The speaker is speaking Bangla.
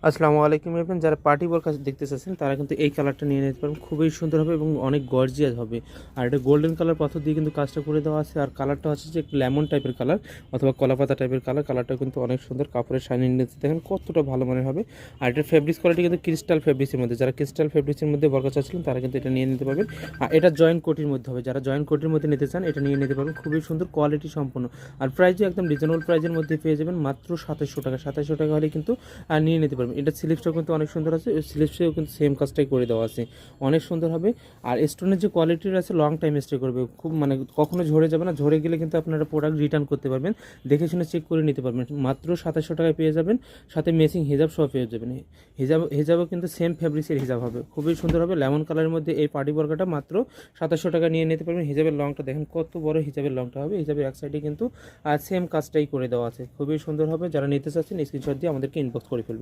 আসসালামু আলাইকুম এভরিওয়ান, যারা পার্টি ওয়ার কাজ দেখতে চাচ্ছেন তারা কিন্তু এই কালারটা নিয়ে নিতে পারেন। খুবই সুন্দর হবে এবং অনেক গর্জিয়াস হবে। আর এটা গোল্ডেন কালার পাথর দিয়ে কিন্তু কাজটা করে দেওয়া আছে। আর কালারটা হচ্ছে যে লেমন টাইপের কালার অথবা কলাপাতা টাইপের কালার। কালারটা কিন্তু অনেক সুন্দর, কাপড়ের শাইনিং নিতে দেখেন কতটা ভালো মনে হবে। আর এটার ফেব্রিক্স কোয়ালিটি কিন্তু ক্রিস্টাল ফেব্রিক্সের মধ্যে, যারা ক্রিস্টাল ফেব্রিক্সের মধ্যে বরকা চাচ্ছিলেন তারা কিন্তু এটা নিয়ে নিতে পারবেন। আর এটা জয়েন্ট কোটির মধ্যে হবে, যারা জয়েন্ট কোটির মধ্যে নিতে চান এটা নিয়ে নিতে পারবেন। খুবই সুন্দর কোয়ালিটি সম্পন্ন। আর প্রাইসও একদম রিজনেবল প্রাইসের মধ্যে পেয়ে যাবেন, মাত্র 2700 টাকা। 2700 টাকা হলে কিন্তু নিয়ে নিতে পারবেন। এটা স্লিপসটাও কিন্তু অনেক সুন্দর আছে, স্লিপসেও কিন্তু সেম কাজটাই করে দেওয়া আছে, অনেক সুন্দর হবে। আর স্টোনের যে কোয়ালিটির আছে লং টাইম স্টে করবে, খুব মানে কখনো ঝরে যাবে না। ঝরে গেলে কিন্তু আপনারা প্রোডাক্ট রিটার্ন করতে পারবেন, দেখে শুনে চেক করে নিতে পারবেন। মাত্র 2700 টাকায় পেয়ে যাবেন, সাথে মেসিং হিজাব সহ পেয়ে যাবেন। হিজাবও কিন্তু সেম ফেব্রিক্সের হিজাব হবে, খুবই সুন্দর হবে। লেমন কালারের মধ্যে এই পার্টি বর্গাটা মাত্র 2700 টাকা নিয়ে নিতে পারবেন। হিজাবের লংটা দেখেন কত বড় হিজাবের লংটা হবে। হিজাবের এক সাইডে কিন্তু সেম কাজটাই করে দেওয়া আছে, খুবই সুন্দর হবে। যারা নিতে চাচ্ছেন স্ক্রিনশট দিয়ে আমাদেরকে ইনবক্স করে ফেলবেন।